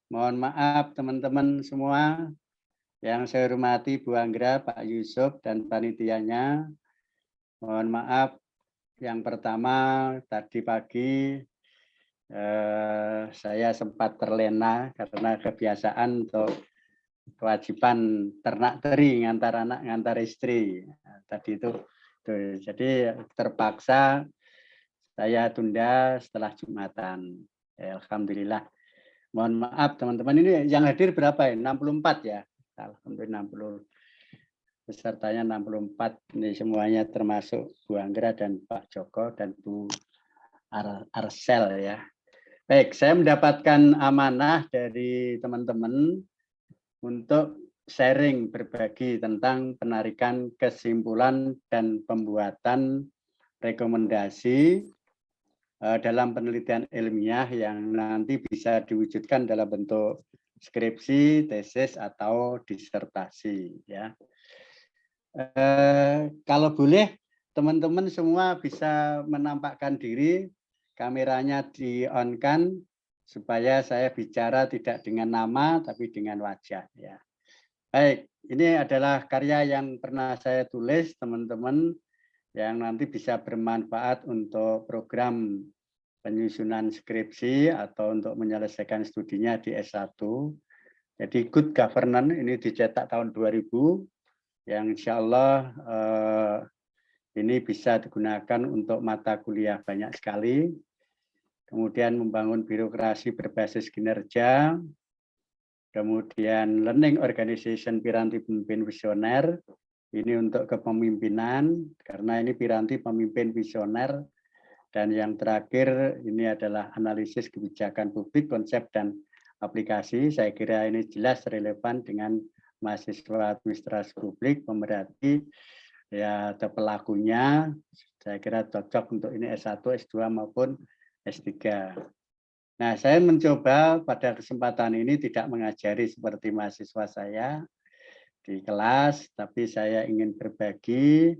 Mohon maaf teman-teman semua yang saya hormati Bu Anggra, Pak Yusuf, dan panitianya. Mohon maaf yang pertama tadi pagi saya sempat terlena karena kebiasaan untuk kewajiban ternak teri ngantar anak ngantar istri. Nah, tadi itu. Jadi terpaksa saya tunda setelah Jumatan. Alhamdulillah. Mohon maaf teman-teman, ini yang hadir berapa ya? 64 ya? Alhamdulillah 60. Pesertanya 64, ini semuanya termasuk Bu Anggra dan Pak Joko dan Bu Arsel ya. Baik, saya mendapatkan amanah dari teman-teman untuk sharing berbagi tentang penarikan kesimpulan dan pembuatan rekomendasi dalam penelitian ilmiah yang nanti bisa diwujudkan dalam bentuk skripsi, tesis, atau disertasi. Ya. Kalau boleh, teman-teman semua bisa menampakkan diri, kameranya di-on-kan, supaya saya bicara tidak dengan nama, tapi dengan wajah. Ya. Baik, ini adalah karya yang pernah saya tulis, teman-teman, yang nanti bisa bermanfaat untuk program penyusunan skripsi atau untuk menyelesaikan studinya di S1. Jadi Good Governance ini dicetak tahun 2000, yang insya Allah ini bisa digunakan untuk mata kuliah banyak sekali. Kemudian membangun birokrasi berbasis kinerja, kemudian learning organization piranti pemimpin visioner, ini untuk kepemimpinan, karena ini piranti pemimpin visioner. Dan yang terakhir ini adalah analisis kebijakan publik, konsep dan aplikasi. Saya kira ini jelas relevan dengan mahasiswa administrasi publik, pemerhati, ya atau pelakunya. Saya kira cocok untuk ini S1, S2 maupun S3. Nah, saya mencoba pada kesempatan ini tidak mengajari seperti mahasiswa saya di kelas, tapi saya ingin berbagi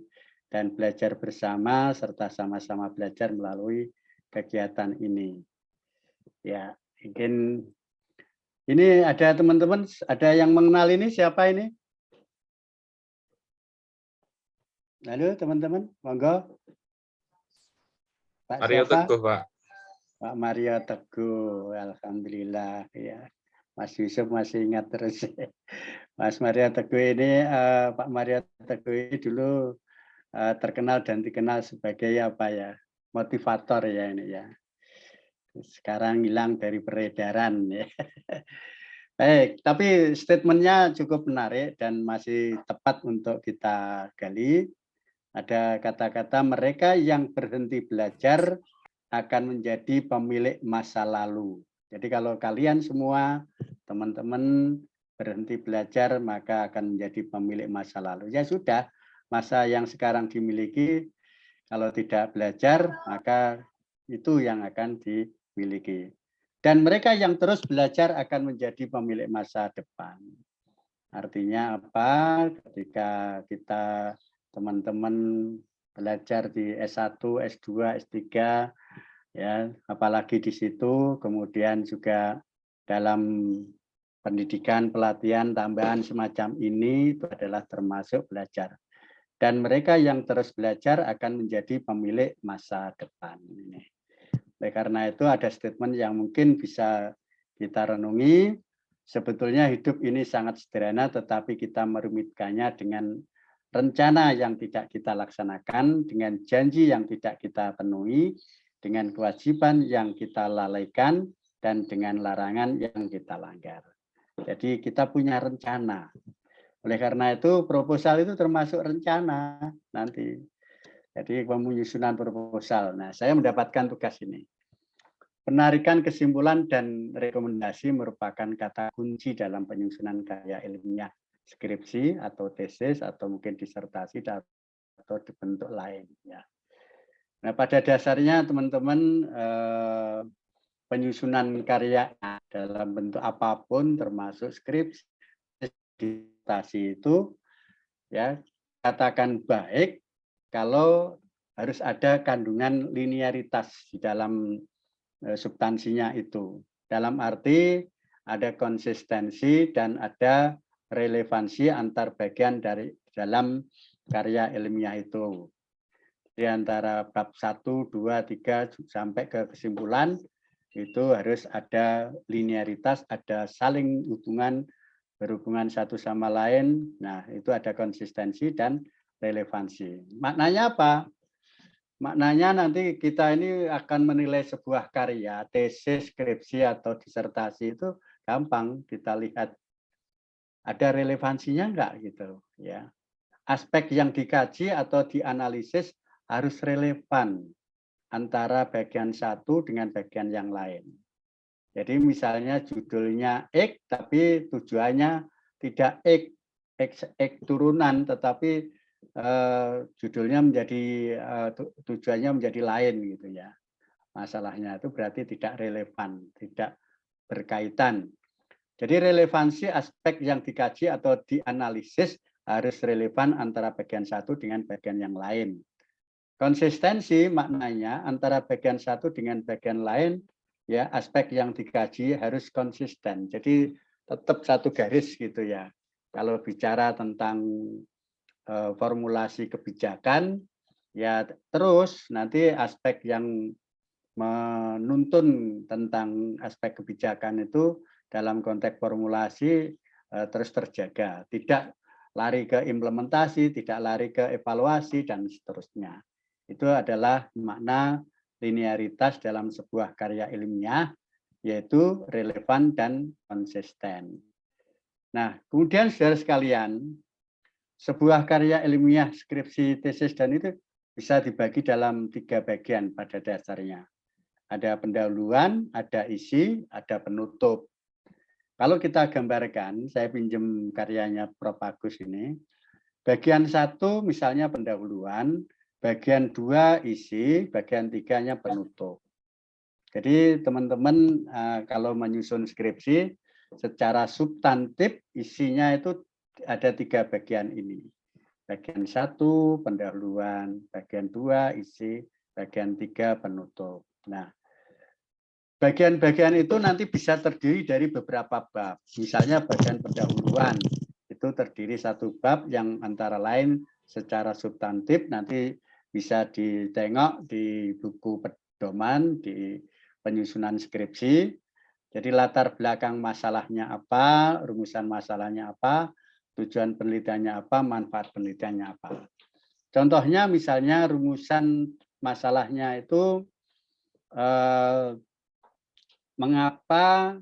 dan belajar bersama serta sama-sama belajar melalui kegiatan ini. Ya, mungkin ini ada teman-teman, ada yang mengenal ini, siapa ini? Halo teman-teman, monggo. Pak Mario siapa? Teguh, Pak. Pak Mario Teguh, alhamdulillah ya. Mas Yusuf masih ingat terus. Mas Mario Teguh ini, Pak Mario Teguh ini dulu terkenal dan dikenal sebagai apa ya, motivator ya ini ya. Sekarang hilang dari peredaran ya. Baik, tapi statementnya cukup menarik dan masih tepat untuk kita gali. Ada kata-kata mereka yang berhenti belajar akan menjadi pemilik masa lalu. Jadi kalau kalian semua teman-teman berhenti belajar maka akan menjadi pemilik masa lalu. Ya sudah, masa yang sekarang dimiliki kalau tidak belajar maka itu yang akan dimiliki. Dan mereka yang terus belajar akan menjadi pemilik masa depan. Artinya apa? Ketika kita teman-teman belajar di S1, S2, S3, ya, apalagi di situ, kemudian juga dalam pendidikan, pelatihan, tambahan semacam ini itu adalah termasuk belajar. Dan mereka yang terus belajar akan menjadi pemilik masa depan. Ini. Oleh karena itu ada statement yang mungkin bisa kita renungi. Sebetulnya hidup ini sangat sederhana, tetapi kita merumitkannya dengan rencana yang tidak kita laksanakan, dengan janji yang tidak kita penuhi, dengan kewajiban yang kita lalaikan, dan dengan larangan yang kita langgar. Jadi kita punya rencana. Oleh karena itu proposal itu termasuk rencana nanti. Jadi penyusunan proposal. Nah, saya mendapatkan tugas ini. Penarikan kesimpulan dan rekomendasi merupakan kata kunci dalam penyusunan karya ilmiah, skripsi atau tesis atau mungkin disertasi atau di bentuk lain. Ya. Nah, pada dasarnya teman-teman penyusunan karya dalam bentuk apapun termasuk skripsi, disertasi itu ya katakan baik kalau harus ada kandungan linearitas di dalam substansinya itu. Dalam arti ada konsistensi, dan ada relevansi antar bagian dari dalam karya ilmiah itu. Di antara bab 1, 2, 3 sampai ke kesimpulan itu harus ada linearitas, ada saling berhubungan satu sama lain. Nah, itu ada konsistensi dan relevansi. Maknanya apa? Maknanya nanti kita ini akan menilai sebuah karya, tesis, skripsi, atau disertasi itu gampang kita lihat ada relevansinya enggak gitu ya. Aspek yang dikaji atau dianalisis harus relevan antara bagian satu dengan bagian yang lain. Jadi misalnya judulnya X tapi tujuannya tidak X turunan, tetapi judulnya menjadi tujuannya menjadi lain gitu ya. Masalahnya itu berarti tidak relevan, tidak berkaitan. Jadi relevansi aspek yang dikaji atau dianalisis harus relevan antara bagian satu dengan bagian yang lain. Konsistensi maknanya antara bagian satu dengan bagian lain, ya aspek yang dikaji harus konsisten. Jadi tetap satu garis gitu ya. Kalau bicara tentang formulasi kebijakan, ya terus nanti aspek yang menuntun tentang aspek kebijakan itu dalam konteks formulasi terus terjaga, tidak lari ke implementasi, tidak lari ke evaluasi, dan seterusnya. Itu adalah makna linearitas dalam sebuah karya ilmiah, yaitu relevan dan konsisten. Nah, kemudian saudara sekalian, sebuah karya ilmiah, skripsi, tesis, dan itu bisa dibagi dalam 3 bagian pada dasarnya. Ada pendahuluan, ada isi, ada penutup. Kalau kita gambarkan, saya pinjam karyanya Prof. Agus ini, bagian 1 misalnya pendahuluan, bagian 2 isi, bagian 3-nya penutup. Jadi teman-teman kalau menyusun skripsi, secara substantif isinya itu ada 3 bagian ini. Bagian 1 pendahuluan, bagian 2 isi, bagian 3 penutup. Nah, bagian-bagian itu nanti bisa terdiri dari beberapa bab. Misalnya bagian pendahuluan itu terdiri 1 bab yang antara lain secara substantif nanti bisa ditengok di buku pedoman, di penyusunan skripsi. Jadi latar belakang masalahnya apa, rumusan masalahnya apa, tujuan penelitiannya apa, manfaat penelitiannya apa. Contohnya misalnya rumusan masalahnya itu mengapa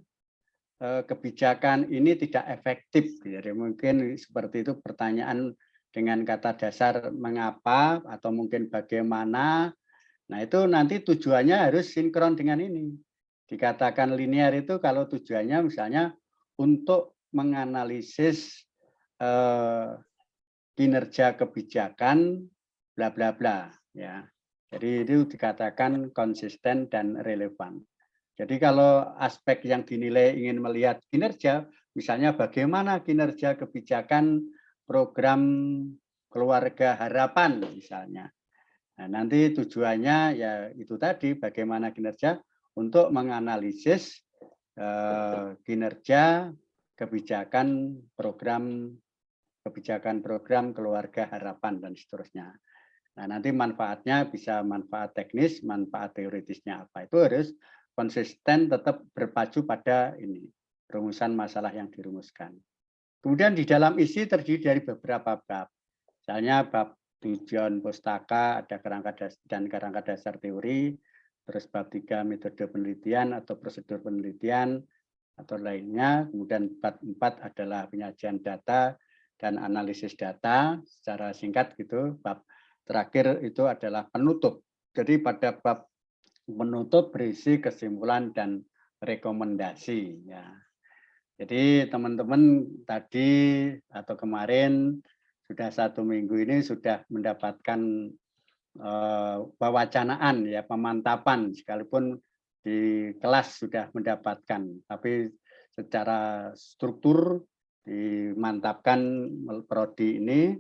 kebijakan ini tidak efektif. Jadi mungkin seperti itu pertanyaan dengan kata dasar mengapa atau mungkin bagaimana. Nah itu nanti tujuannya harus sinkron dengan ini. Dikatakan linear itu kalau tujuannya misalnya untuk menganalisis kinerja kebijakan bla bla bla ya. Jadi itu dikatakan konsisten dan relevan. Jadi kalau aspek yang dinilai ingin melihat kinerja, misalnya bagaimana kinerja kebijakan program keluarga harapan misalnya. Nah, nanti tujuannya ya itu tadi bagaimana kinerja untuk menganalisis kinerja kebijakan program keluarga harapan dan seterusnya. Nah, nanti manfaatnya bisa manfaat teknis, manfaat teoritisnya apa. Itu harus konsisten tetap berpacu pada ini, rumusan masalah yang dirumuskan. Kemudian di dalam isi terdiri dari beberapa bab. Misalnya bab tujuan pustaka, ada kerangka dan kerangka dasar teori, terus bab 3 metode penelitian atau prosedur penelitian atau lainnya. Kemudian bab 4 adalah penyajian data dan analisis data secara singkat gitu. Bab terakhir itu adalah penutup. Jadi pada bab penutup berisi kesimpulan dan rekomendasi ya. Jadi teman-teman tadi atau kemarin sudah 1 minggu ini sudah mendapatkan pewacanaan ya, pemantapan sekalipun di kelas sudah mendapatkan, tapi secara struktur dimantapkan prodi ini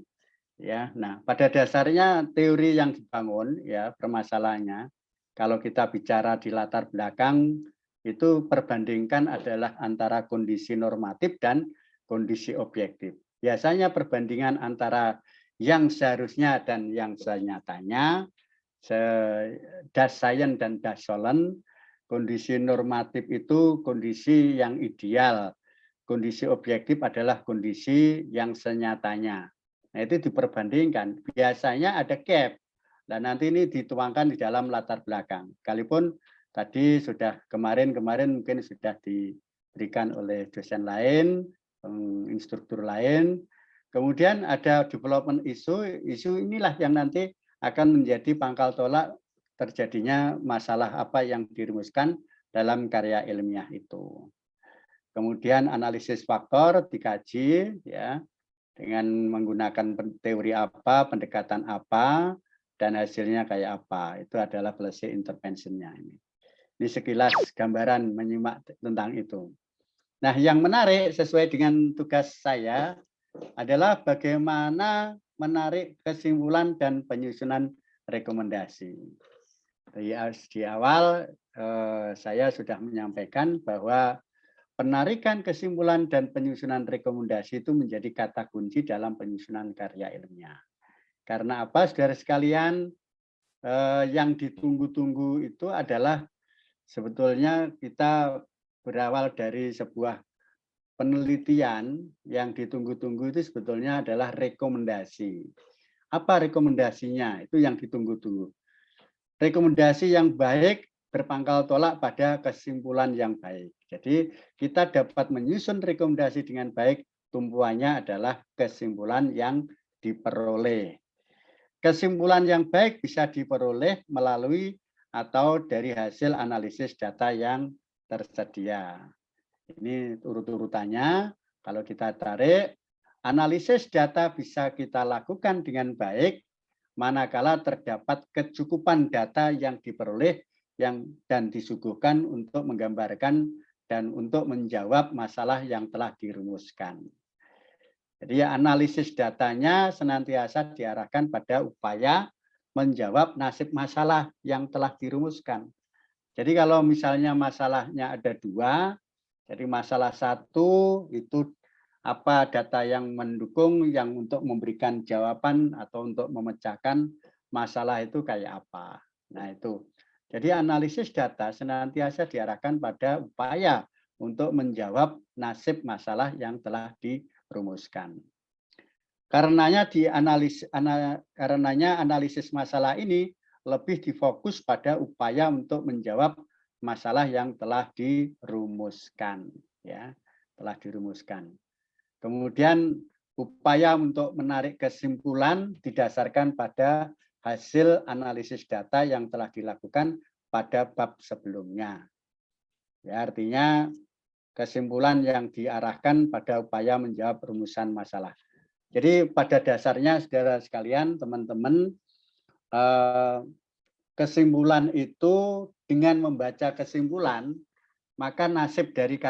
ya. Nah, pada dasarnya teori yang dibangun ya permasalahannya kalau kita bicara di latar belakang itu perbandingkan adalah antara kondisi normatif dan kondisi objektif. Biasanya perbandingan antara yang seharusnya dan yang senyatanya, das science dan das sollen. Kondisi normatif itu kondisi yang ideal. Kondisi objektif adalah kondisi yang senyatanya. Nah, itu diperbandingkan. Biasanya ada gap. Dan nanti ini dituangkan di dalam latar belakang. Sekalipun tadi sudah kemarin mungkin sudah diberikan oleh dosen lain, instruktur lain. Kemudian ada development isu inilah yang nanti akan menjadi pangkal tolak terjadinya masalah apa yang dirumuskan dalam karya ilmiah itu. Kemudian analisis faktor dikaji ya dengan menggunakan teori apa, pendekatan apa, dan hasilnya kayak apa. Itu adalah policy intervention-nya ini. Ini sekilas gambaran menyimak tentang itu. Nah, yang menarik sesuai dengan tugas saya adalah bagaimana menarik kesimpulan dan penyusunan rekomendasi. Di awal saya sudah menyampaikan bahwa penarikan kesimpulan dan penyusunan rekomendasi itu menjadi kata kunci dalam penyusunan karya ilmiah. Karena apa, saudara sekalian, yang ditunggu-tunggu itu adalah sebetulnya kita berawal dari sebuah penelitian yang ditunggu-tunggu itu sebetulnya adalah rekomendasi. Apa rekomendasinya? Itu yang ditunggu-tunggu. Rekomendasi yang baik berpangkal tolak pada kesimpulan yang baik. Jadi kita dapat menyusun rekomendasi dengan baik, tumpuannya adalah kesimpulan yang diperoleh. Kesimpulan yang baik bisa diperoleh melalui atau dari hasil analisis data yang tersedia. Ini urut-urutannya. Kalau kita tarik, analisis data bisa kita lakukan dengan baik manakala terdapat kecukupan data yang diperoleh dan disuguhkan untuk menggambarkan dan untuk menjawab masalah yang telah dirumuskan. Jadi analisis datanya senantiasa diarahkan pada upaya menjawab nasib masalah yang telah dirumuskan. Jadi kalau misalnya masalahnya ada dua, jadi masalah satu itu apa data yang mendukung yang untuk memberikan jawaban atau untuk memecahkan masalah itu kayak apa. Nah itu. Jadi analisis data senantiasa diarahkan pada upaya untuk menjawab nasib masalah yang telah dirumuskan. Karenanya analisis masalah ini lebih difokus pada upaya untuk menjawab masalah yang telah dirumuskan, ya, telah dirumuskan. Kemudian upaya untuk menarik kesimpulan didasarkan pada hasil analisis data yang telah dilakukan pada bab sebelumnya. Ya, artinya kesimpulan yang diarahkan pada upaya menjawab rumusan masalah. Jadi pada dasarnya saudara sekalian, teman-teman, kesimpulan itu dengan membaca kesimpulan, maka nasib dari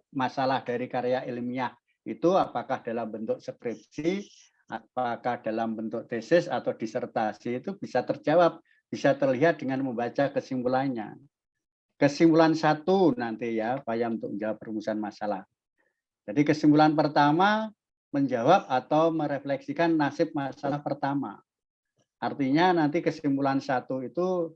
masalah dari karya ilmiah itu apakah dalam bentuk skripsi, apakah dalam bentuk tesis atau disertasi itu bisa terjawab, bisa terlihat dengan membaca kesimpulannya. Kesimpulan satu nanti ya, upaya untuk menjawab rumusan masalah. Jadi kesimpulan pertama menjawab atau merefleksikan nasib masalah pertama. Artinya nanti kesimpulan satu itu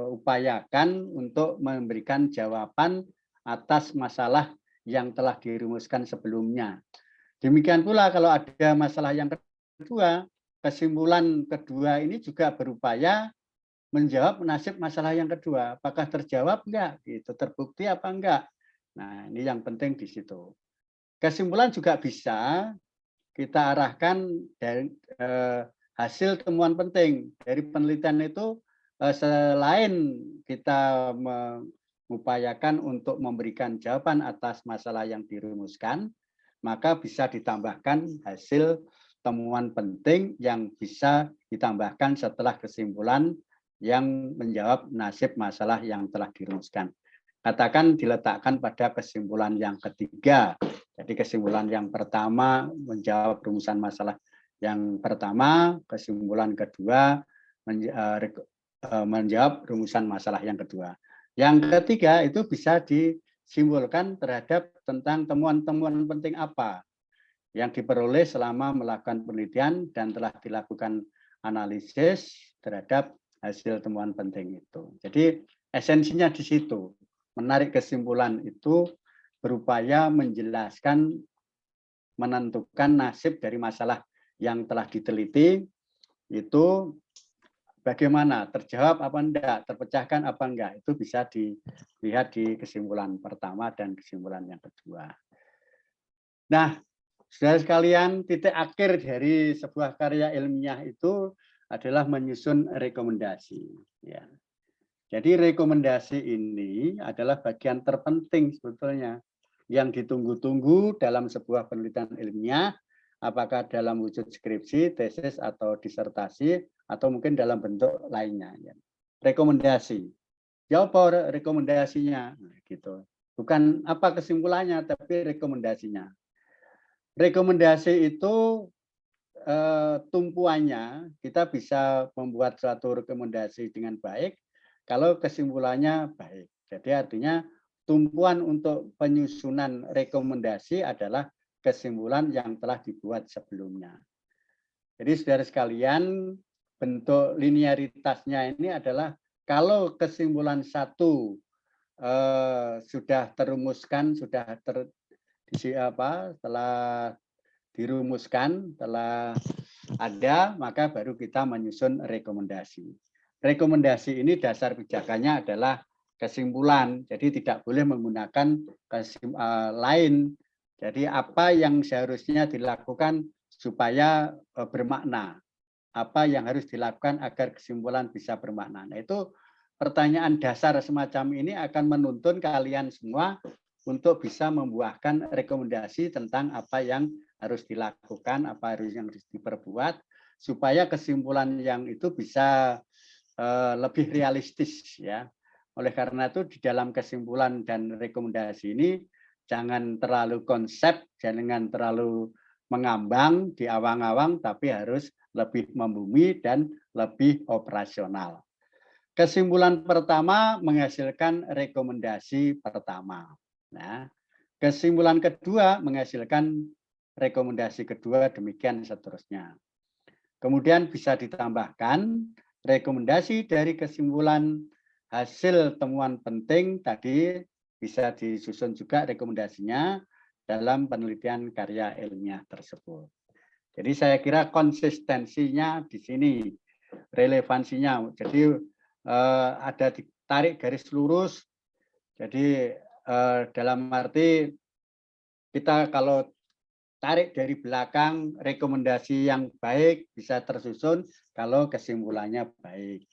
upayakan untuk memberikan jawaban atas masalah yang telah dirumuskan sebelumnya. Demikian pula kalau ada masalah yang kedua, kesimpulan kedua ini juga berupaya menjawab nasib masalah yang kedua. Apakah terjawab enggak? Gitu, terbukti apa enggak? Nah, ini yang penting di situ. Kesimpulan juga bisa kita arahkan dari hasil temuan penting dari penelitian itu, selain kita mengupayakan untuk memberikan jawaban atas masalah yang dirumuskan, maka bisa ditambahkan hasil temuan penting yang bisa ditambahkan setelah kesimpulan yang menjawab nasib masalah yang telah dirumuskan. Katakan diletakkan pada kesimpulan yang ketiga. Jadi kesimpulan yang pertama menjawab rumusan masalah yang pertama, kesimpulan kedua menjawab rumusan masalah yang kedua. Yang ketiga itu bisa disimpulkan terhadap tentang temuan-temuan penting apa yang diperoleh selama melakukan penelitian dan telah dilakukan analisis terhadap hasil temuan penting itu. Jadi esensinya di situ. Menarik kesimpulan itu berupaya menjelaskan, menentukan nasib dari masalah yang telah diteliti itu bagaimana, terjawab apa enggak, terpecahkan apa enggak, itu bisa dilihat di kesimpulan pertama dan kesimpulan yang kedua. Nah, saudara sekalian, titik akhir dari sebuah karya ilmiah itu adalah menyusun rekomendasi. Ya. Jadi rekomendasi ini adalah bagian terpenting sebetulnya yang ditunggu-tunggu dalam sebuah penelitian ilmiah, apakah dalam wujud skripsi, tesis, atau disertasi, atau mungkin dalam bentuk lainnya. Ya. Rekomendasi. Ya apa rekomendasinya? Nah, gitu. Bukan apa kesimpulannya, tapi rekomendasinya. Rekomendasi itu tumpuannya kita bisa membuat suatu rekomendasi dengan baik kalau kesimpulannya baik. Jadi artinya tumpuan untuk penyusunan rekomendasi adalah kesimpulan yang telah dibuat sebelumnya. Jadi saudara sekalian, bentuk linearitasnya ini adalah kalau kesimpulan satu sudah terumuskan, sudah telah dirumuskan, telah ada, maka baru kita menyusun rekomendasi. Rekomendasi ini dasar pijakannya adalah kesimpulan, jadi tidak boleh menggunakan lain. Jadi apa yang seharusnya dilakukan supaya bermakna, apa yang harus dilakukan agar kesimpulan bisa bermakna. Nah, itu pertanyaan dasar semacam ini akan menuntun kalian semua untuk bisa membuahkan rekomendasi tentang apa yang harus dilakukan, apa yang harus diperbuat, supaya kesimpulan yang itu bisa lebih realistis ya. Oleh karena itu di dalam kesimpulan dan rekomendasi ini jangan terlalu konsep, jangan terlalu mengambang di awang-awang, tapi harus lebih membumi dan lebih operasional. Kesimpulan pertama menghasilkan rekomendasi pertama. Nah, kesimpulan kedua menghasilkan rekomendasi kedua, demikian seterusnya. Kemudian bisa ditambahkan rekomendasi dari kesimpulan hasil temuan penting tadi bisa disusun juga rekomendasinya dalam penelitian karya ilmiah tersebut. Jadi saya kira konsistensinya di sini, relevansinya. Jadi ada ditarik garis lurus. Jadi dalam arti kita kalau tarik dari belakang rekomendasi yang baik bisa tersusun kalau kesimpulannya baik.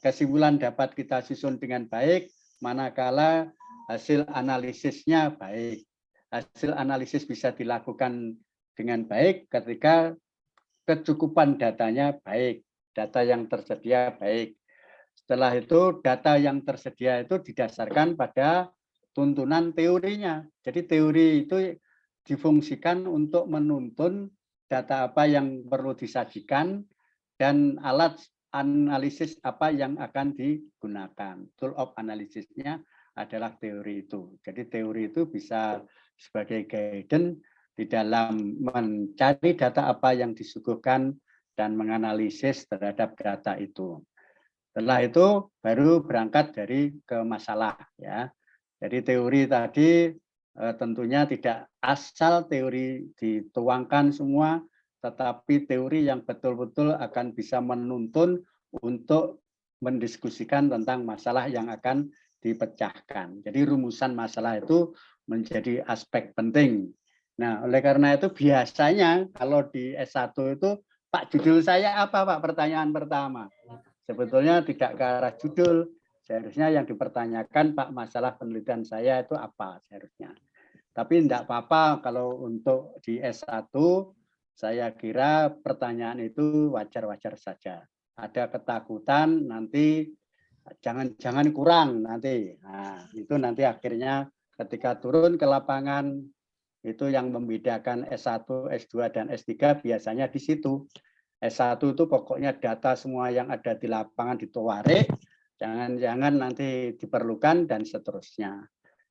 Kesimpulan dapat kita susun dengan baik manakala hasil analisisnya baik. Hasil analisis bisa dilakukan dengan baik ketika kecukupan datanya baik, data yang tersedia baik. Setelah itu data yang tersedia itu didasarkan pada tuntunan teorinya. Jadi teori itu difungsikan untuk menuntun data apa yang perlu disajikan dan alat analisis apa yang akan digunakan. Tool of analisisnya adalah teori itu. Jadi teori itu bisa sebagai guidance di dalam mencari data apa yang disuguhkan dan menganalisis terhadap data itu. Setelah itu baru berangkat dari ke masalah ya. Jadi teori tadi tentunya tidak asal teori dituangkan semua, tetapi teori yang betul-betul akan bisa menuntun untuk mendiskusikan tentang masalah yang akan dipecahkan. Jadi rumusan masalah itu menjadi aspek penting. Nah, oleh karena itu biasanya kalau di S1 itu, Pak, judul saya apa, Pak? Pertanyaan pertama. Sebetulnya tidak ke arah judul, seharusnya yang dipertanyakan, Pak, masalah penelitian saya itu apa seharusnya. Tapi tidak apa-apa kalau untuk di S1, saya kira pertanyaan itu wajar-wajar saja. Ada ketakutan nanti jangan-jangan kurang nanti. Nah, itu nanti akhirnya ketika turun ke lapangan, itu yang membedakan S1, S2, dan S3 biasanya di situ. S1 itu pokoknya data semua yang ada di lapangan ditarik, Jangan-jangan nanti diperlukan dan seterusnya.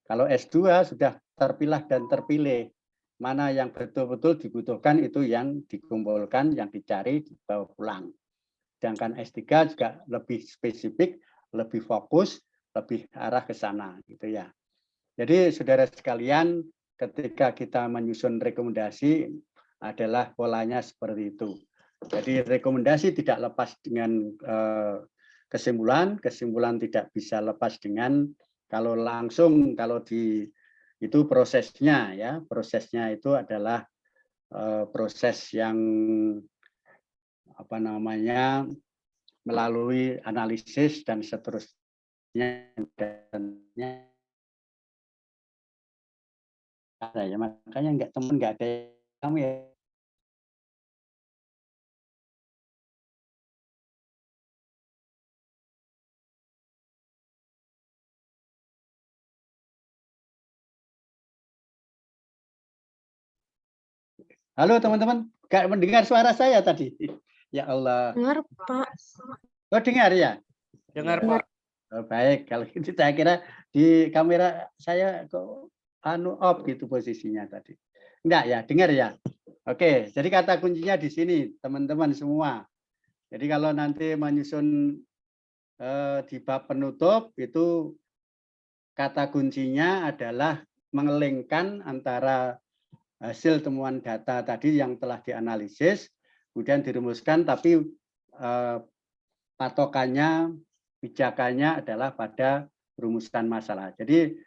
Kalau S2 sudah terpilah dan terpilih, mana yang betul-betul dibutuhkan itu yang dikumpulkan, yang dicari, dibawa pulang. Sedangkan S3 juga lebih spesifik, lebih fokus, lebih arah ke sana gitu ya. Jadi saudara sekalian, ketika kita menyusun rekomendasi adalah polanya seperti itu. Jadi rekomendasi tidak lepas dengan kesimpulan, kesimpulan tidak bisa lepas dengan kalau langsung kalau di itu prosesnya ya, prosesnya itu adalah proses yang apa namanya melalui analisis dan seterusnya dan ada ya, makanya nggak temen nggak ada kamu ya. Halo teman-teman, nggak mendengar suara saya tadi? Ya Allah. Dengar, Pak. Oh dengar ya? Dengar, Ya. Pak. Oh, baik, kalau gitu saya kira di kamera saya kok off gitu posisinya tadi. Enggak ya, dengar ya. Oke, jadi kata kuncinya di sini teman-teman semua. Jadi kalau nanti menyusun di bab penutup itu kata kuncinya adalah mengelingkan antara hasil temuan data tadi yang telah dianalisis, kemudian dirumuskan, tapi patokannya, pijakannya adalah pada rumusan masalah. Jadi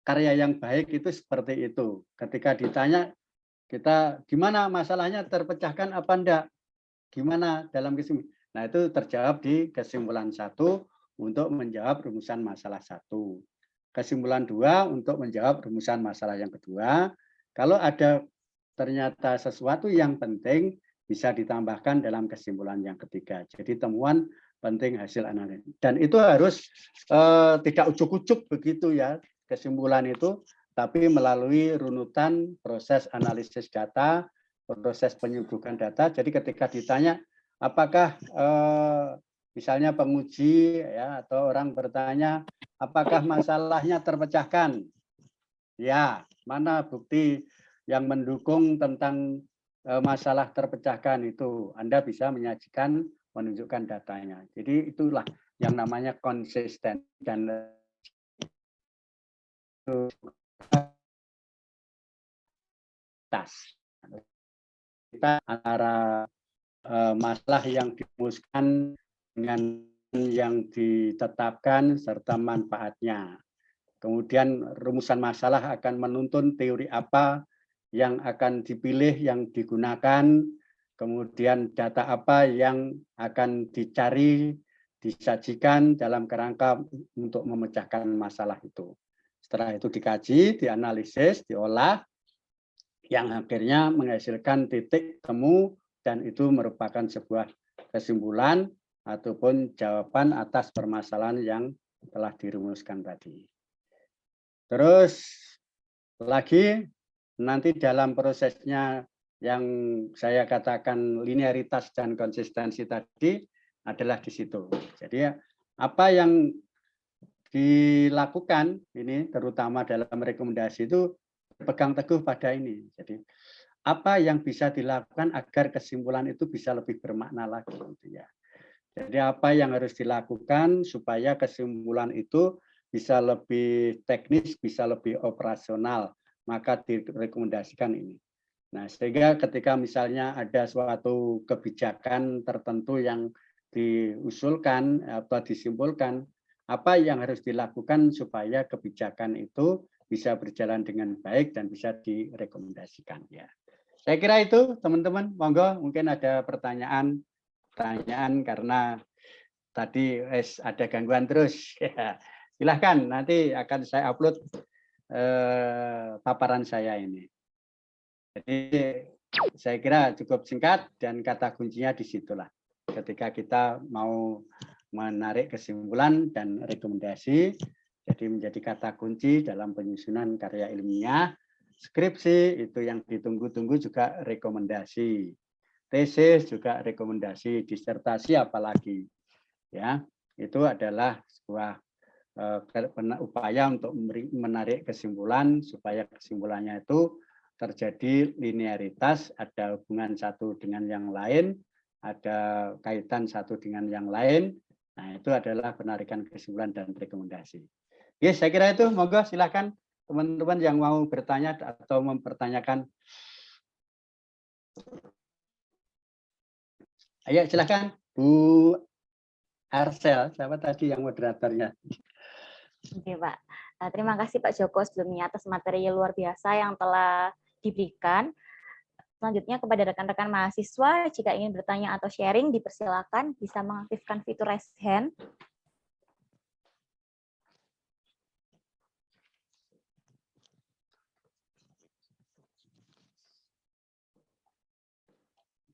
karya yang baik itu seperti itu. Ketika ditanya kita gimana masalahnya terpecahkan apa enggak? Gimana dalam kesimpulan? Nah itu terjawab di kesimpulan 1 untuk menjawab rumusan masalah 1. Kesimpulan 2 untuk menjawab rumusan masalah yang kedua. Kalau ada ternyata sesuatu yang penting bisa ditambahkan dalam kesimpulan yang ketiga. Jadi temuan penting hasil analisis. Dan itu harus tidak ujuk-ujuk begitu ya kesimpulan itu, tapi melalui runutan proses analisis data, proses penyudukan data. Jadi ketika ditanya apakah misalnya penguji ya atau orang bertanya apakah masalahnya terpecahkan? Ya, mana bukti yang mendukung tentang masalah terpecahkan itu? Anda bisa menyajikan, menunjukkan datanya. Jadi itulah yang namanya konsisten dan kita antara masalah yang dirumuskan dengan yang ditetapkan serta manfaatnya. Kemudian rumusan masalah akan menuntun teori apa yang akan dipilih, yang digunakan, kemudian data apa yang akan dicari, disajikan dalam kerangka untuk memecahkan masalah itu. Setelah itu dikaji, dianalisis, diolah, yang akhirnya menghasilkan titik temu dan itu merupakan sebuah kesimpulan ataupun jawaban atas permasalahan yang telah dirumuskan tadi. Terus lagi nanti dalam prosesnya yang saya katakan linearitas dan konsistensi tadi adalah di situ. Jadi apa yang dilakukan ini terutama dalam rekomendasi itu pegang teguh pada ini. Jadi apa yang bisa dilakukan agar kesimpulan itu bisa lebih bermakna lagi gitu ya. Jadi apa yang harus dilakukan supaya kesimpulan itu bisa lebih teknis, bisa lebih operasional, maka direkomendasikan ini. Nah, sehingga ketika misalnya ada suatu kebijakan tertentu yang diusulkan atau disimpulkan, apa yang harus dilakukan supaya kebijakan itu bisa berjalan dengan baik dan bisa direkomendasikan ya. Saya kira itu teman-teman, monggo mungkin ada pertanyaan karena tadi ada gangguan terus. Ya, silahkan nanti akan saya upload paparan saya ini. Jadi saya kira cukup singkat dan kata kuncinya di situlah. Ketika kita mau menarik kesimpulan dan rekomendasi, jadi menjadi kata kunci dalam penyusunan karya ilmiah, skripsi itu yang ditunggu-tunggu juga rekomendasi. Tesis juga rekomendasi, disertasi apalagi ya. itu adalah sebuah upaya untuk menarik kesimpulan supaya kesimpulannya itu terjadi linearitas, ada hubungan satu dengan yang lain, ada kaitan satu dengan yang lain. Nah, itu adalah penarikan kesimpulan dan rekomendasi. Oke, saya kira itu. Monggo silakan teman-teman yang mau bertanya atau mempertanyakan. Ayo silakan Bu Arsel, siapa tadi yang moderatornya? Oke, Pak. Terima kasih Pak Joko sebelumnya atas materi luar biasa yang telah diberikan. Selanjutnya kepada rekan-rekan mahasiswa, jika ingin bertanya atau sharing, dipersilakan bisa mengaktifkan fitur raise hand.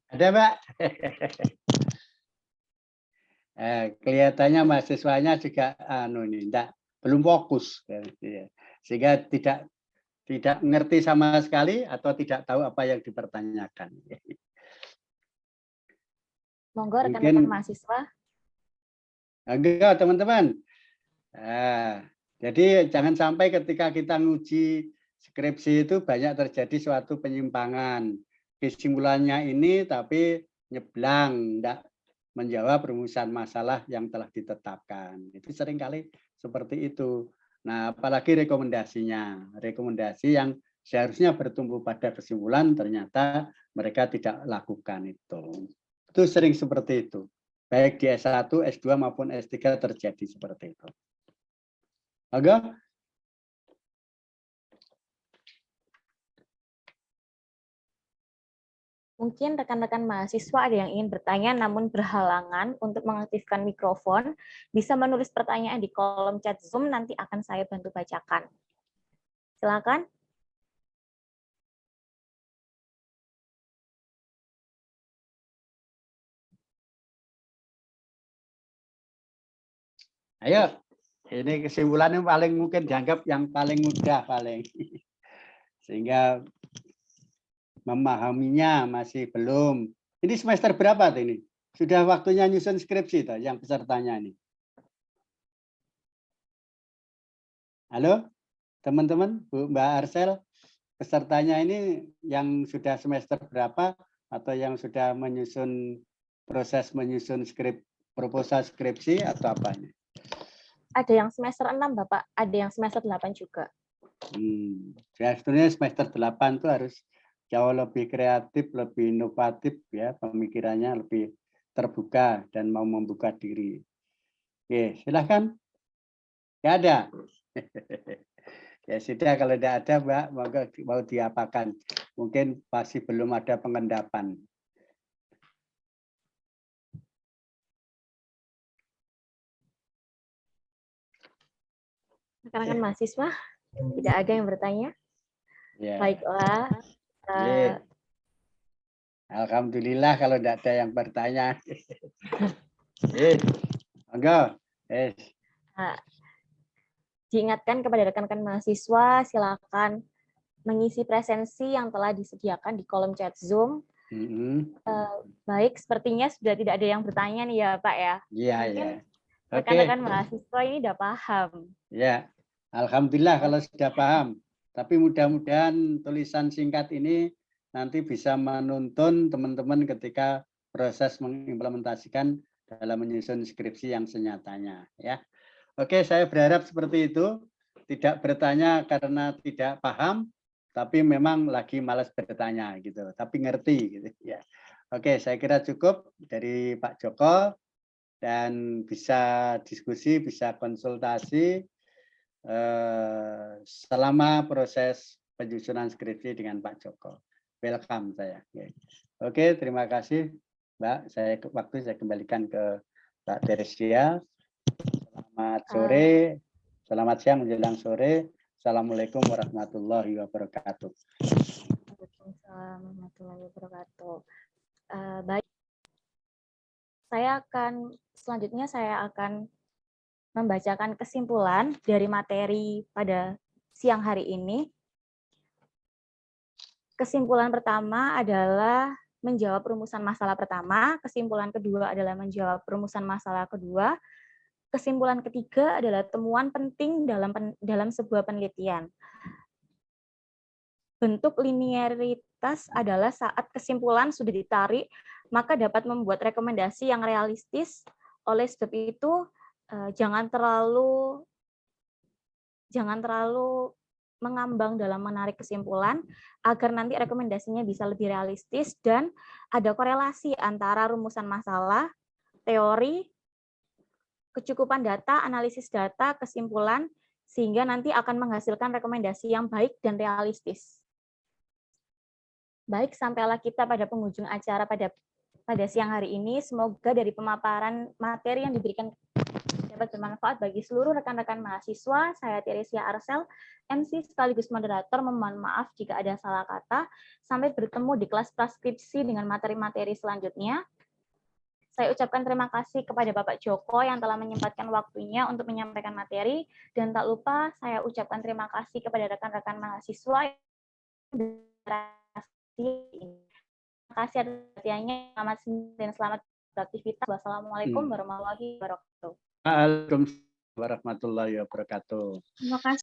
Ada, Mbak? Kelihatannya mahasiswanya juga belum fokus, sehingga tidak ngerti sama sekali atau tidak tahu apa yang dipertanyakan. Monggo rekan-rekan mahasiswa. Enggak, teman-teman. Jadi jangan sampai ketika kita nguji skripsi itu banyak terjadi suatu penyimpangan. Kesimpulannya ini tapi nyeblang, enggak menjawab rumusan masalah yang telah ditetapkan. Itu seringkali seperti itu. Nah, apalagi rekomendasinya. Rekomendasi yang seharusnya bertumbuh pada kesimpulan, ternyata mereka tidak lakukan itu. Itu sering seperti itu. Baik di S1, S2 maupun S3 terjadi seperti itu. Oke? Mungkin rekan-rekan mahasiswa ada yang ingin bertanya namun berhalangan untuk mengaktifkan mikrofon, bisa menulis pertanyaan di kolom chat Zoom, nanti akan saya bantu bacakan. Silakan. Ayo, ini kesimpulannya paling mungkin dianggap yang paling mudah paling. Sehingga memahaminya masih belum. Ini semester berapa tuh ini? Sudah waktunya nyusun skripsi tuh yang pesertanya ini. Halo, teman-teman, Bu Mbak Arsel, pesertanya ini yang sudah semester berapa atau yang sudah menyusun proses menyusun proposal skripsi atau apa ini? Ada yang semester 6, Bapak. Ada yang semester 8 juga. Ya, sebenarnya semester 8 itu harus jauh lebih kreatif, lebih inovatif ya, pemikirannya lebih terbuka dan mau membuka diri. Oke, silahkan. Ya ada. Ya sudah, kalau tidak ada Mbak, mau diapakan? Mungkin masih belum ada pengendapan. Rekan-rekan mahasiswa, tidak ada yang bertanya? Ya. Baiklah. Alhamdulillah kalau tidak ada yang bertanya. Enggak. Diingatkan kepada rekan-rekan mahasiswa, silakan mengisi presensi yang telah disediakan di kolom chat Zoom. Baik, sepertinya sudah tidak ada yang bertanya nih ya Pak ya. Iya, mungkin ya. Rekan-rekan mahasiswa ini sudah paham. Ya, alhamdulillah kalau sudah paham. Tapi mudah-mudahan tulisan singkat ini nanti bisa menuntun teman-teman ketika proses mengimplementasikan dalam menyusun skripsi yang senyatanya. Ya, oke, saya berharap seperti itu. Tidak bertanya karena tidak paham, tapi memang lagi malas bertanya gitu. Tapi ngerti gitu ya. Oke, saya kira cukup dari Pak Joko. Dan bisa diskusi, bisa konsultasi selama proses penyusunan skripsi dengan Pak Joko. Welcome saya. Oke, terima kasih Mbak. Saya kembalikan ke Mbak Teresia. Selamat sore, selamat siang menjelang sore. Assalamualaikum warahmatullahi wabarakatuh. Waalaikumsalam warahmatullahi wabarakatuh. Baik. Selanjutnya saya akan membacakan kesimpulan dari materi pada siang hari ini. Kesimpulan pertama adalah menjawab rumusan masalah pertama, kesimpulan kedua adalah menjawab rumusan masalah kedua, kesimpulan ketiga adalah temuan penting dalam sebuah penelitian. Bentuk linearitas adalah saat kesimpulan sudah ditarik, maka dapat membuat rekomendasi yang realistis. Oleh sebab itu, jangan terlalu mengambang dalam menarik kesimpulan, agar nanti rekomendasinya bisa lebih realistis dan ada korelasi antara rumusan masalah, teori, kecukupan data, analisis data, kesimpulan, sehingga nanti akan menghasilkan rekomendasi yang baik dan realistis. Baik, sampailah kita pada penghujung acara pada siang hari ini. Semoga dari pemaparan materi yang diberikan dapat bermanfaat bagi seluruh rekan-rekan mahasiswa. Saya Teresia Arsel, MC sekaligus moderator, memohon maaf jika ada salah kata. Sampai bertemu di kelas transkripsi dengan materi-materi selanjutnya. Saya ucapkan terima kasih kepada Bapak Joko yang telah menyempatkan waktunya untuk menyampaikan materi. Dan tak lupa saya ucapkan terima kasih kepada rekan-rekan mahasiswa yang terima kasih atas perhatiannya. Selamat siang dan selamat beraktivitas. Wassalamualaikum warahmatullahi wabarakatuh. Waalaikumsalam warahmatullahi wabarakatuh. Terima kasih.